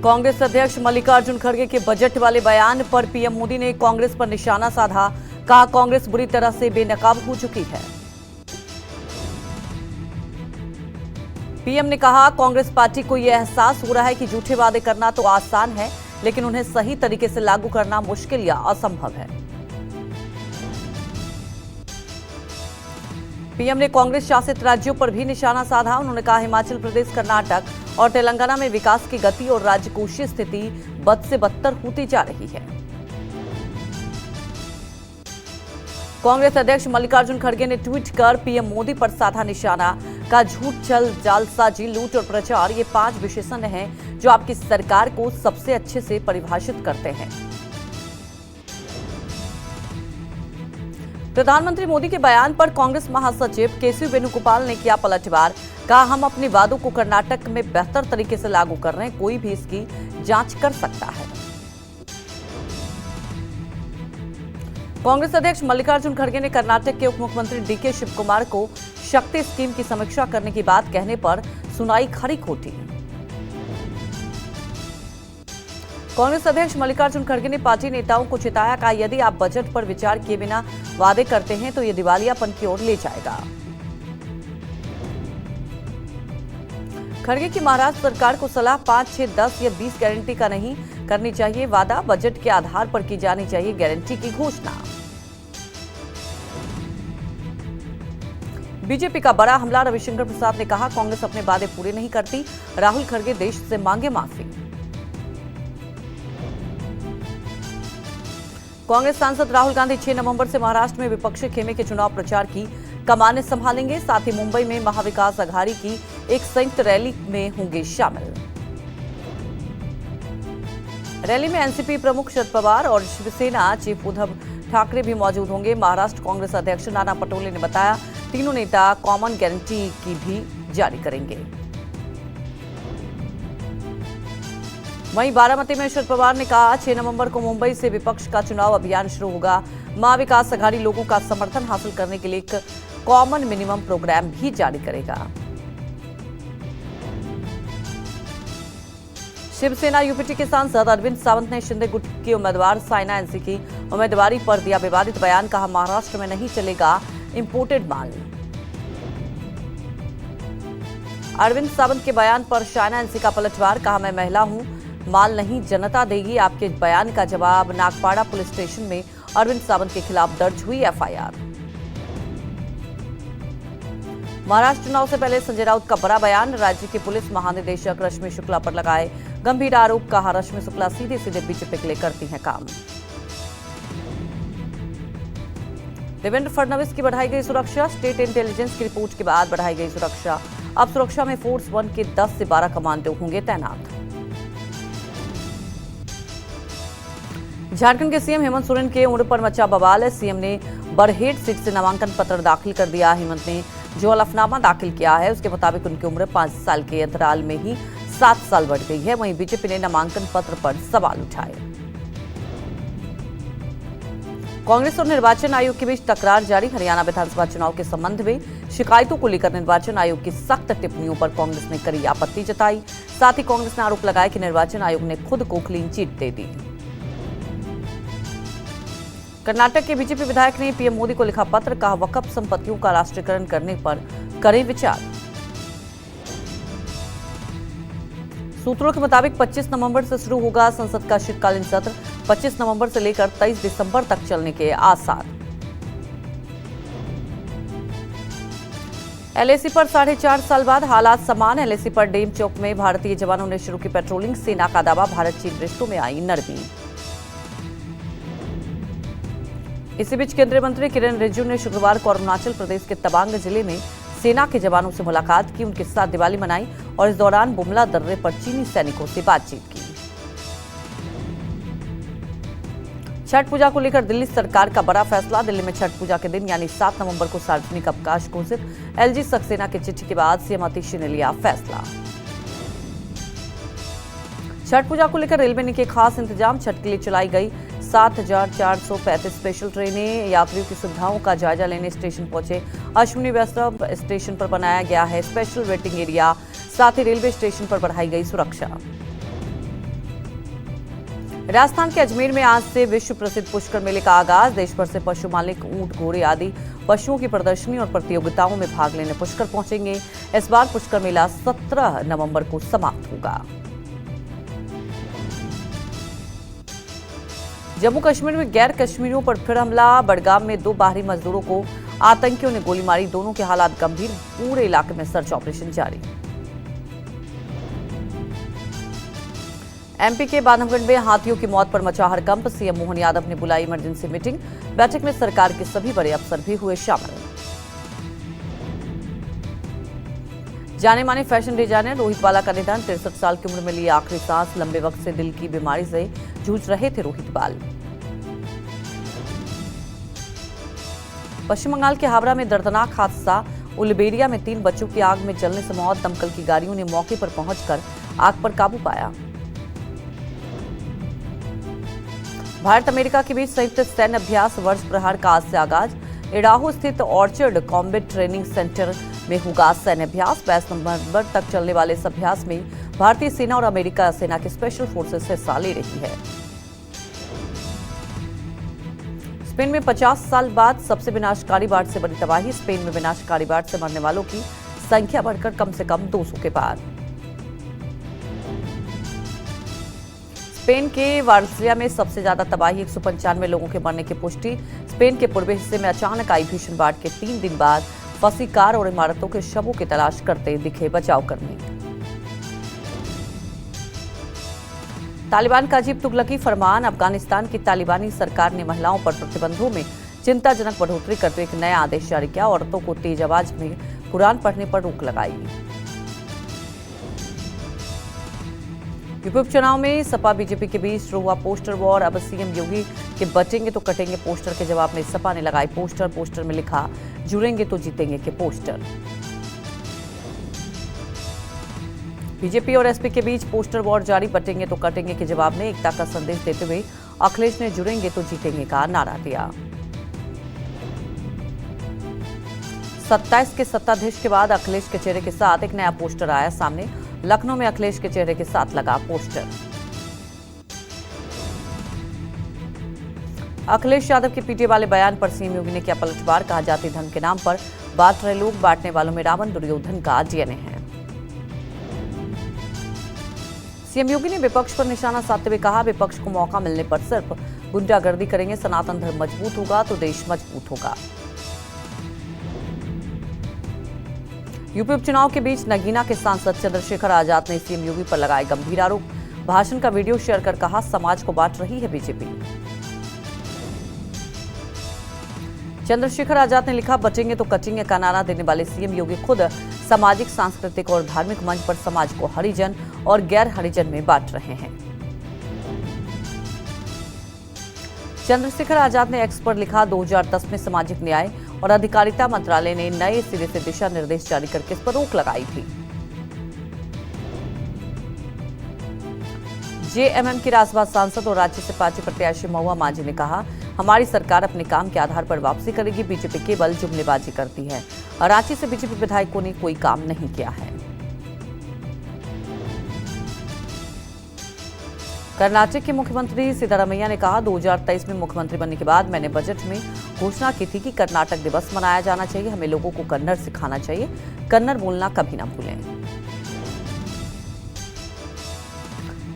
कांग्रेस अध्यक्ष मल्लिकार्जुन खड़गे के बजट वाले बयान पर पीएम मोदी ने कांग्रेस पर निशाना साधा। कहा, कांग्रेस बुरी तरह से बेनकाब हो चुकी है। पीएम ने कहा, कांग्रेस पार्टी को यह एहसास हो रहा है कि झूठे वादे करना तो आसान है, लेकिन उन्हें सही तरीके से लागू करना मुश्किल या असंभव है। पीएम ने कांग्रेस शासित राज्यों पर भी निशाना साधा। उन्होंने कहा, हिमाचल प्रदेश, कर्नाटक और तेलंगाना में विकास की गति और राजकोषीय स्थिति बद से बदतर होती जा रही है। कांग्रेस अध्यक्ष मल्लिकार्जुन खड़गे ने ट्वीट कर पीएम मोदी पर साधा निशाना। का झूठ, छल, जालसाजी, लूट और प्रचार ये 5 विशेषण हैं जो आपकी सरकार को सबसे अच्छे से परिभाषित करते हैं। प्रधानमंत्री मोदी के बयान पर कांग्रेस महासचिव केसी वेणुगोपाल ने किया पलटवार। कहा, हम अपने वादों को कर्नाटक में बेहतर तरीके से लागू कर रहे हैं, कोई भी इसकी जांच कर सकता है। कांग्रेस अध्यक्ष मल्लिकार्जुन खड़गे ने कर्नाटक के उप मुख्यमंत्री डीके शिवकुमार को शक्ति स्कीम की समीक्षा करने की बात कहने पर सुनाई खरी खोटी। कांग्रेस अध्यक्ष मल्लिकार्जुन खड़गे ने पार्टी नेताओं को चेताया। कहा, यदि आप बजट पर विचार किए बिना वादे करते हैं तो ये दिवालियापन की ओर ले जाएगा। खड़गे की महाराष्ट्र सरकार को सलाह 5, 6, 10 या 20 गारंटी का नहीं करनी चाहिए वादा, बजट के आधार पर की जानी चाहिए गारंटी की घोषणा। बीजेपी का बड़ा हमला। रविशंकर प्रसाद ने कहा, कांग्रेस अपने वादे पूरे नहीं करती। राहुल खड़गे देश से मांगे माफी। कांग्रेस सांसद राहुल गांधी 6 नवंबर से महाराष्ट्र में विपक्षी खेमे के चुनाव प्रचार की कमानें संभालेंगे। साथ ही मुंबई में महाविकास अघाड़ी की एक संयुक्त रैली में होंगे शामिल। रैली में एनसीपी प्रमुख शरद पवार और शिवसेना चीफ उद्धव ठाकरे भी मौजूद होंगे। महाराष्ट्र कांग्रेस अध्यक्ष नाना पटोले ने बताया, तीनों नेता कॉमन गारंटी की भी जारी करेंगे। वहीं बारामती में शरद पवार ने कहा, 6 नवंबर को मुंबई से विपक्ष का चुनाव अभियान शुरू होगा। महाविकास अघाड़ी लोगों का समर्थन हासिल करने के लिए एक कॉमन मिनिमम प्रोग्राम भी जारी करेगा। शिवसेना यूपीटी के सांसद अरविंद सावंत ने शिंदे गुट की उम्मीदवार साइना एनसी की उम्मीदवारी पर दिया विवादित बयान। कहा, महाराष्ट्र में नहीं चलेगा इंपोर्टेड माल। अरविंद सावंत के बयान पर साइना एनसी का पलटवार। कहा, मैं महिला हूं, माल नहीं जनता देगी। आपके बयान का जवाब। नागपाड़ा पुलिस स्टेशन में अरविंद सावंत के खिलाफ दर्ज हुई एफआईआर। महाराष्ट्र चुनाव से पहले संजय राउत का बड़ा बयान। राज्य के पुलिस महानिदेशक रश्मि शुक्ला पर लगाए गंभीर आरोप। कहा, रश्मि शुक्ला सीधे सीधे बीजेपी के लिए करती हैं काम। देवेंद्र फडणवीस की बढ़ाई गई सुरक्षा। स्टेट इंटेलिजेंस की रिपोर्ट के बाद बढ़ाई गई सुरक्षा। अब सुरक्षा में फोर्स 1 के 10 से 12 कमांडो होंगे तैनात। झारखंड के सीएम हेमंत सोरेन के उम्र पर मचा बवाल है। सीएम ने बरहेट सीट से नामांकन पत्र दाखिल कर दिया। हेमंत ने जो हलफनामा दाखिल किया है उसके मुताबिक उनकी उम्र 5 साल के अंतराल में ही 7 साल बढ़ गई है। वहीं बीजेपी ने नामांकन पत्र पर सवाल उठाए। कांग्रेस और निर्वाचन आयोग के बीच तकरार जारी। हरियाणा विधानसभा चुनाव के संबंध में शिकायतों को लेकर निर्वाचन आयोग की सख्त टिप्पणियों पर कांग्रेस ने कड़ी आपत्ति जताई। साथ ही कांग्रेस ने आरोप लगाया कि निर्वाचन आयोग ने खुद को क्लीन चिट दे दी। कर्नाटक के बीजेपी विधायक ने पीएम मोदी को लिखा पत्र। कहा, वक्फ संपत्तियों का राष्ट्रीयकरण करने पर करें विचार। सूत्रों के मुताबिक 25 नवंबर से शुरू होगा संसद का शीतकालीन सत्र। 25 नवंबर से लेकर 23 दिसंबर तक चलने के आसार। एलएसी पर 4.5 साल बाद हालात समान। एलएसी पर डेम चौक में भारतीय जवानों ने शुरू की पेट्रोलिंग। सेना का दावा, भारत चीन रिश्तों में आई नरमी। इसी बीच केंद्रीय मंत्री किरेन रिजिजू ने शुक्रवार को अरुणाचल प्रदेश के तवांग जिले में सेना के जवानों से मुलाकात की। उनके साथ दिवाली मनाई और इस दौरान बुमला दर्रे पर चीनी सैनिकों से बातचीत की। छठ पूजा को लेकर दिल्ली सरकार का बड़ा फैसला। दिल्ली में छठ पूजा के दिन यानी 7 नवंबर को सार्वजनिक अवकाश घोषित। एलजी सक्सेना की चिट्ठी के बाद सीएम आतिशी ने लिया फैसला। छठ पूजा को लेकर रेलवे ने किए खास इंतजाम। छठ के लिए चलाई गई 7,435 स्पेशल ट्रेनें। यात्रियों की सुविधाओं का जायजा लेने स्टेशन पहुंचे। अश्विनी वैष्णव स्टेशन पर बनाया गया है स्पेशल वेटिंग एरिया। साथ ही रेलवे स्टेशन पर बढ़ाई गई सुरक्षा। राजस्थान के अजमेर में आज से विश्व प्रसिद्ध पुष्कर मेले का आगाज। देश भर से पशु मालिक ऊंट, घोड़े आदि पशुओं की प्रदर्शनी और प्रतियोगिताओं में भाग लेने पुष्कर पहुंचेंगे। इस बार पुष्कर मेला 17 नवंबर को समाप्त होगा। जम्मू कश्मीर में गैर कश्मीरियों पर फिर हमला। बड़गाम में 2 बाहरी मजदूरों को आतंकियों ने गोली मारी। दोनों के हालात गंभीर। पूरे इलाके में सर्च ऑपरेशन जारी। एमपी के बांधवगढ़ में हाथियों की मौत पर मचा हड़कंप। सीएम मोहन यादव ने बुलाई इमरजेंसी मीटिंग। बैठक में सरकार के सभी बड़े अफसर भी हुए शामिल। जाने माने फैशन डिजाइनर रोहित बाला का निधन। 63 साल की उम्र में ली आखिरी सांस। लंबे वक्त से दिल की बीमारी से जूझ रहे थे रोहित बाल। पश्चिम बंगाल के हावड़ा में दर्दनाक हादसा। उलबेरिया में 3 बच्चों की आग में जलने से मौत। दमकल की गाड़ियों ने मौके पर पहुंचकर आग पर काबू पाया। भारत अमेरिका के बीच संयुक्त सैन्य अभ्यास वर्ष प्रहार का आज से आगाज। इडाहो स्थित ऑर्चर्ड कॉम्बैट ट्रेनिंग सेंटर में होगा सैन्य अभ्यास। 22 नवंबर तक चलने वाले इस अभ्यास में भारतीय सेना और अमेरिका सेना की स्पेशल फोर्सेस हिस्सा ले रही है। स्पेन में 50 साल बाद सबसे विनाशकारी बाढ़ से बड़ी तबाही। स्पेन में विनाशकारी बाढ़ से मरने वालों की संख्या बढ़कर कम से कम 200 के पार। स्पेन के वार्सिया में सबसे ज्यादा तबाही। 195 लोगों के मरने की पुष्टि। स्पेन के पूर्वी हिस्से में अचानक आई भीषण बाढ़ के 3 दिन बाद फंसी कार और इमारतों के शवों की तलाश करते दिखे बचाव कर्मी। तालिबान का अजीब तुगलकी फरमान। अफगानिस्तान की तालिबानी सरकार ने महिलाओं पर प्रतिबंधों में चिंताजनक बढ़ोतरी करते एक नया आदेश जारी किया। औरतों को तेज आवाज में कुरान पढ़ने पर रोक लगाई। यूपी उपचुनाव में सपा बीजेपी के बीच शुरू हुआ पोस्टर वॉर। अब सीएम योगी के बचेंगे तो कटेंगे पोस्टर के जवाब में सपा ने लगाई पोस्टर। पोस्टर में लिखा जुड़ेंगे तो जीतेंगे के पोस्टर। बीजेपी और एसपी के बीच पोस्टर वॉर जारी। बटेंगे तो कटेंगे के जवाब में एकता का संदेश देते हुए अखिलेश ने जुड़ेंगे तो जीतेंगे का नारा दिया। 27 के सत्ताधीश के बाद अखिलेश के चेहरे के साथ एक नया पोस्टर आया सामने। लखनऊ में अखिलेश के चेहरे के साथ लगा पोस्टर। अखिलेश यादव के पीटे वाले बयान पर सीएम योगी ने किया पलटवार। कहा जाति धर्म के नाम पर बांट रहे लोग, बांटने वालों में रावण दुर्योधन का डीएनए है। सीएम योगी ने विपक्ष पर निशाना साधते हुए कहा विपक्ष को मौका मिलने पर सिर्फ गुंडागर्दी करेंगे। सनातन धर्म मजबूत होगा तो देश मजबूत होगा। यूपी उपचुनाव के बीच नगीना के सांसद चंद्रशेखर आजाद ने सीएम योगी पर लगाए गंभीर आरोप। भाषण का वीडियो शेयर कर कहा समाज को बांट रही है बीजेपी। चंद्रशेखर आजाद ने लिखा बचेंगे तो कटेंगे का नारा देने वाले सीएम योगी खुद सामाजिक, सांस्कृतिक और धार्मिक मंच पर समाज को हरिजन और गैर हरिजन में बांट रहे हैं। चंद्रशेखर आजाद ने एक्स पर लिखा 2010 में सामाजिक न्याय और अधिकारिता मंत्रालय ने नए सिरे से दिशा निर्देश जारी करके इस पर रोक लगाई थी। जेएमएम की राजसभा सांसद और राज्य से पार्टी प्रत्याशी महुआ मांझी ने कहा हमारी सरकार अपने काम के आधार पर वापसी करेगी। बीजेपी केवल जुमलेबाजी करती है और रांची से बीजेपी विधायकों ने कोई काम नहीं किया है। कर्नाटक के मुख्यमंत्री सिद्धारमैया ने कहा 2023 में मुख्यमंत्री बनने के बाद मैंने बजट में घोषणा की थी कि कर्नाटक दिवस मनाया जाना चाहिए। हमें लोगों को कन्नड़ सिखाना चाहिए। कन्नड़ बोलना कभी ना भूलें।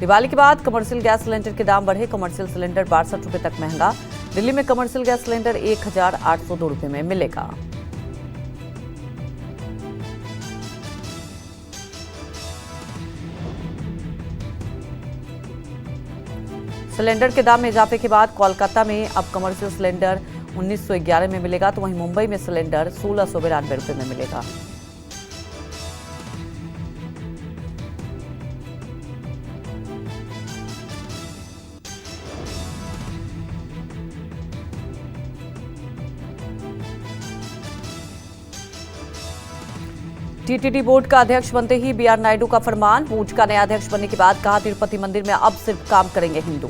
दिवाली के बाद कमर्शियल गैस सिलेंडर के दाम बढ़े। कमर्शियल सिलेंडर 62 रुपए तक महंगा। दिल्ली में कमर्शियल गैस सिलेंडर 1802 रुपए में मिलेगा। सिलेंडर के दाम में इजाफे के बाद कोलकाता में अब कमर्शियल सिलेंडर 1911 में मिलेगा तो वहीं मुंबई में सिलेंडर 1692 रुपए में मिलेगा। टीटीडी बोर्ड का अध्यक्ष बनते ही बीआर नायडू का फरमान। बोर्ड का नया अध्यक्ष बनने के बाद कहा तिरुपति मंदिर में अब सिर्फ काम करेंगे हिंदू।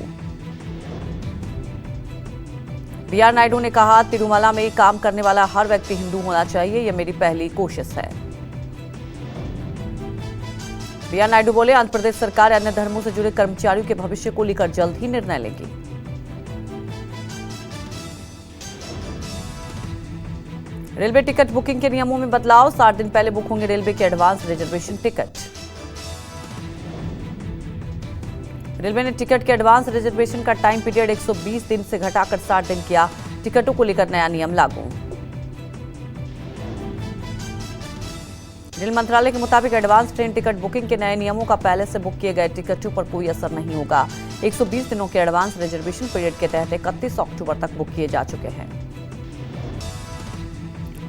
बीआर नायडू ने कहा तिरुमला में काम करने वाला हर व्यक्ति हिंदू होना चाहिए, यह मेरी पहली कोशिश है। बीआर नायडू बोले, आंध्र प्रदेश सरकार अन्य धर्मों से जुड़े कर्मचारियों के भविष्य को लेकर जल्द ही निर्णय लेगी। रेलवे टिकट बुकिंग के नियमों में बदलाव, 60 दिन पहले बुक होंगे रेलवे के एडवांस रिजर्वेशन टिकट। रेलवे ने टिकट के एडवांस रिजर्वेशन का टाइम पीरियड 120 दिन से घटाकर 60 दिन किया। टिकटों को लेकर नया नियम लागू। रेल मंत्रालय के मुताबिक एडवांस ट्रेन टिकट बुकिंग के नए नियमों का पहले से बुक किए गए टिकटों पर कोई असर नहीं होगा। 120 दिनों के एडवांस रिजर्वेशन पीरियड के तहत 31 अक्टूबर तक बुक किए जा चुके हैं।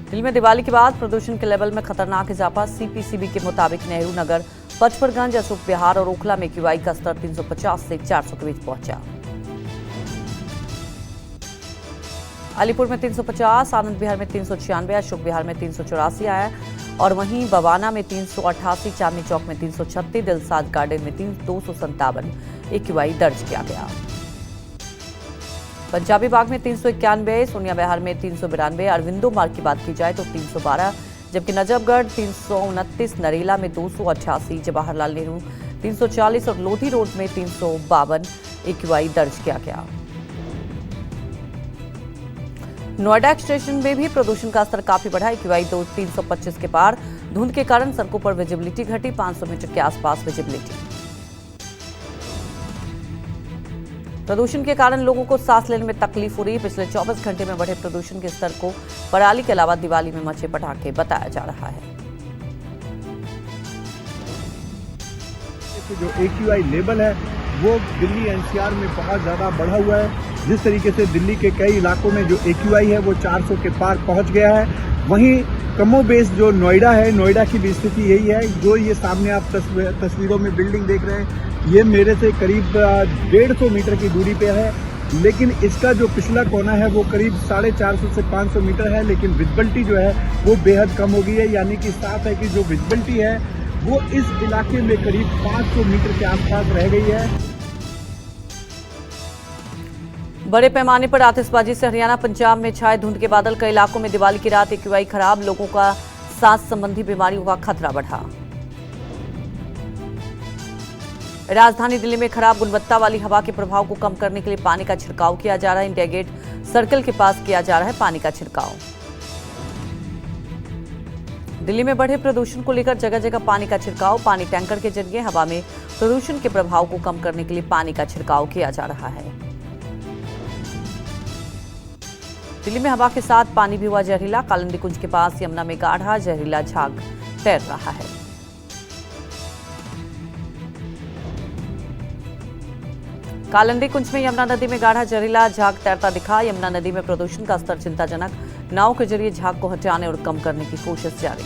दिल्ली में दिवाली के बाद प्रदूषण के लेवल में खतरनाक इजाफा। सीपीसीबी के मुताबिक नेहरू नगर, पचपरगंज, अशोक विहार और ओखला में एक्यूआई का स्तर 350 से 400 के बीच पहुंचा। अलीपुर में 350, आनंद विहार में 396, अशोक विहार में 384 आया और वहीं बवाना में 388, चांदनी चौक में 336, दिलसाद गार्डन में 257 एक्यूआई दर्ज किया गया। पंजाबी बाग में 391, सोनिया विहार में 392, अरविंदो मार्ग की बात की जाए तो 312, जबकि नजफगढ़ 329, नरेला में 288, जवाहरलाल नेहरू 340 और लोधी रोड में 352 एक्यूआई दर्ज किया गया। नोएडा स्टेशन में भी प्रदूषण का स्तर काफी बढ़ा। एक्यूआई 325 के पार। धुंध के कारण सड़कों पर विजिबिलिटी घटी, 500 मीटर के आसपास विजिबिलिटी। प्रदूषण के कारण लोगों को सांस लेने में तकलीफ हो रही है। पिछले 24 घंटे में बढ़े प्रदूषण के स्तर को पराली के अलावा दिवाली में मचे पटाखे बताया जा रहा है। जो एक्यूआई लेवल है वो दिल्ली एनसीआर में बहुत ज़्यादा बढ़ा हुआ है। जिस तरीके से दिल्ली के कई इलाकों में जो एक्यूआई है वो 400 के पार पहुंच गया है, वहीं कमोबेश जो नोएडा है, नोएडा की भी स्थिति यही है। जो ये सामने आप तस्वीरों में बिल्डिंग देख रहे हैं, ये मेरे से करीब 150 मीटर की दूरी पे है, लेकिन इसका जो पिछला कोना है वो करीब 450 से 500 मीटर है, लेकिन विजिबिलिटी जो है वो बेहद कम हो गई है। यानी कि साफ है कि जो विजिबिलिटी है वो इस इलाके में करीब 500 मीटर के आसपास रह गई है। बड़े पैमाने पर आतिशबाजी से हरियाणा पंजाब में छाए धुंध के बादल। कई इलाकों में दिवाली की रात एक्यूआई खराब, लोगों का सांस संबंधी बीमारियों का खतरा बढ़ा। राजधानी दिल्ली में खराब गुणवत्ता वाली हवा के प्रभाव को कम करने के लिए पानी का छिड़काव किया जा रहा है। इंडिया गेट सर्कल के पास किया जा रहा है पानी का छिड़काव। दिल्ली में बढ़े प्रदूषण को लेकर जगह जगह पानी का छिड़काव। पानी टैंकर के जरिए हवा में प्रदूषण के प्रभाव को कम करने के लिए पानी का छिड़काव किया जा रहा है। दिल्ली में हवा के साथ पानी भी हुआ जहरीला। कालिंदी कुंज के पास यमुना में गाढ़ा जहरीला झाग तैर रहा है। कालिंदी कुंज में यमुना नदी में गाढ़ा जहरीला झाग तैरता दिखा। यमुना नदी में प्रदूषण का स्तर चिंताजनक। नाव के जरिए झाग को हटाने और कम करने की कोशिश जारी।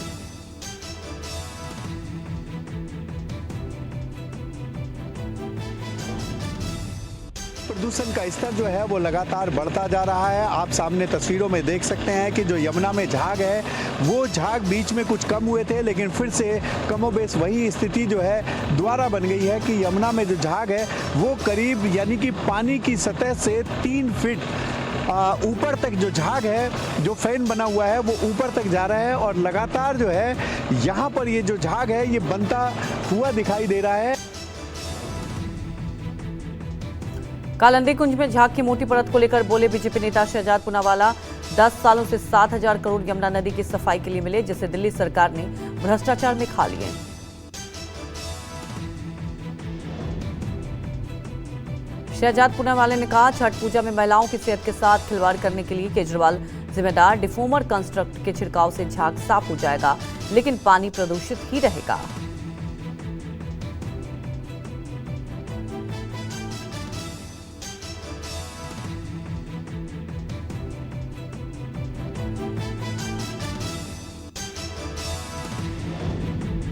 प्रदूषण का स्तर जो है वो लगातार बढ़ता जा रहा है। आप सामने तस्वीरों में देख सकते हैं कि जो यमुना में झाग है वो झाग बीच में कुछ कम हुए थे, लेकिन फिर से कमोबेश वही स्थिति जो है दोबारा बन गई है कि यमुना में जो झाग है वो करीब यानी कि पानी की सतह से 3 फीट ऊपर तक जो झाग है, जो फैन बना हुआ है वो ऊपर तक जा रहा है और लगातार जो है यहाँ पर ये जो झाग है ये बनता हुआ दिखाई दे रहा है। कालिंदी कुंज में झाग की मोटी परत को लेकर बोले बीजेपी नेता शहजाद पूनावाला। 10 सालों से 7,000 करोड़ यमुना नदी की सफाई के लिए मिले, जिसे दिल्ली सरकार ने भ्रष्टाचार में खा लिए। शहजाद पूनावाला ने कहा, छठ पूजा में महिलाओं की सेहत के साथ खिलवाड़ करने के लिए केजरीवाल जिम्मेदार। डिफोमर कंस्ट्रक्ट के छिड़काव से झाग साफ हो जाएगा, लेकिन पानी प्रदूषित ही रहेगा।